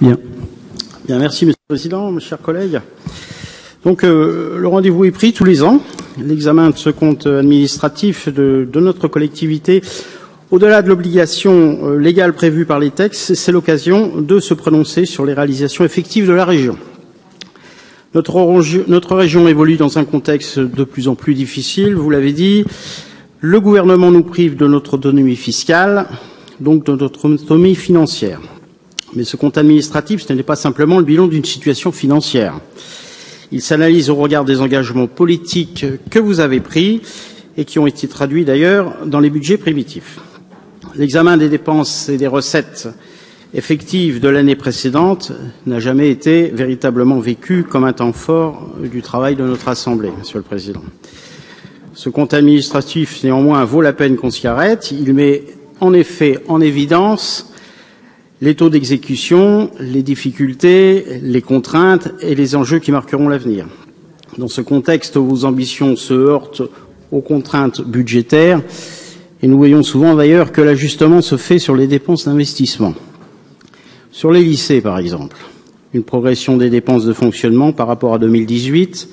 Bien. Bien, merci Monsieur le Président, mes chers collègues. Donc le rendez-vous est pris tous les ans. L'examen de ce compte administratif de notre collectivité, au-delà de l'obligation légale prévue par les textes, c'est l'occasion de se prononcer sur les réalisations effectives de la région. Notre région évolue dans un contexte de plus en plus difficile, vous l'avez dit. Le gouvernement nous prive de notre autonomie fiscale, donc de notre autonomie financière. Mais ce compte administratif, ce n'est pas simplement le bilan d'une situation financière. Il s'analyse au regard des engagements politiques que vous avez pris et qui ont été traduits d'ailleurs dans les budgets primitifs. L'examen des dépenses et des recettes effectives de l'année précédente n'a jamais été véritablement vécu comme un temps fort du travail de notre Assemblée, Monsieur le Président. Ce compte administratif, néanmoins, vaut la peine qu'on s'y arrête. Il met en effet en évidence les taux d'exécution, les difficultés, les contraintes et les enjeux qui marqueront l'avenir. Dans ce contexte où vos ambitions se heurtent aux contraintes budgétaires, et nous voyons souvent d'ailleurs que l'ajustement se fait sur les dépenses d'investissement. Sur les lycées, par exemple, une progression des dépenses de fonctionnement par rapport à 2018,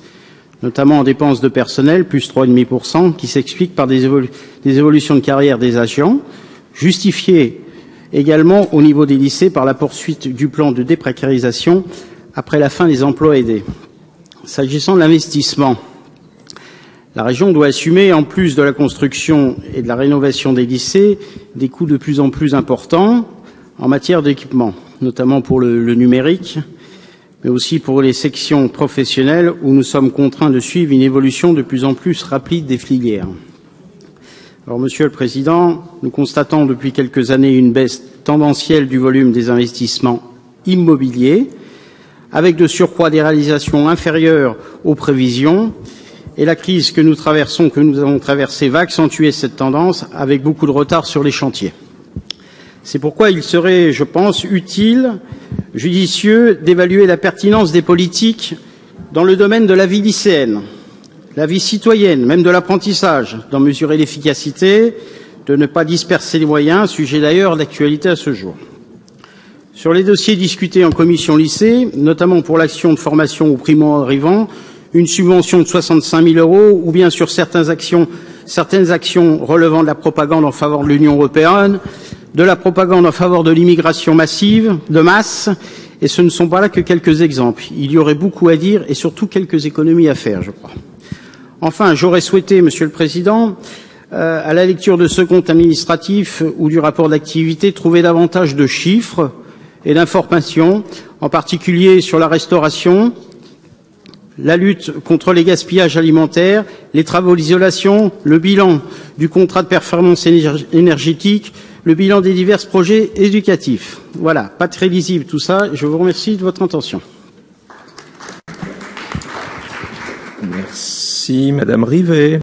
notamment en dépenses de personnel, plus 3,5%, qui s'explique par des évolutions de carrière des agents, justifiées également au niveau des lycées par la poursuite du plan de déprécarisation après la fin des emplois aidés. S'agissant de l'investissement, la région doit assumer, en plus de la construction et de la rénovation des lycées, des coûts de plus en plus importants en matière d'équipement, notamment pour le numérique, mais aussi pour les sections professionnelles où nous sommes contraints de suivre une évolution de plus en plus rapide des filières. Alors, Monsieur le Président, nous constatons depuis quelques années une baisse tendancielle du volume des investissements immobiliers, avec de surcroît des réalisations inférieures aux prévisions, et la crise que nous avons traversée, va accentuer cette tendance avec beaucoup de retard sur les chantiers. C'est pourquoi il serait, je pense, utile, judicieux d'évaluer la pertinence des politiques dans le domaine de la vie lycéenne, la vie citoyenne, même de l'apprentissage, d'en mesurer l'efficacité, de ne pas disperser les moyens, sujet d'ailleurs d'actualité à ce jour. Sur les dossiers discutés en commission lycée, notamment pour l'action de formation aux primo-arrivants, une subvention de 65 000 €, ou bien sur certaines actions relevant de la propagande en faveur de l'Union européenne, de la propagande en faveur de l'immigration massive, de masse, et ce ne sont pas là que quelques exemples. Il y aurait beaucoup à dire et surtout quelques économies à faire, je crois. Enfin, j'aurais souhaité, Monsieur le Président, à la lecture de ce compte administratif ou du rapport d'activité, trouver davantage de chiffres et d'informations, en particulier sur la restauration, la lutte contre les gaspillages alimentaires, les travaux d'isolation, le bilan du contrat de performance énergétique, le bilan des divers projets éducatifs. Voilà, pas très lisible tout ça. Je vous remercie de votre attention. Merci, Madame Rivet.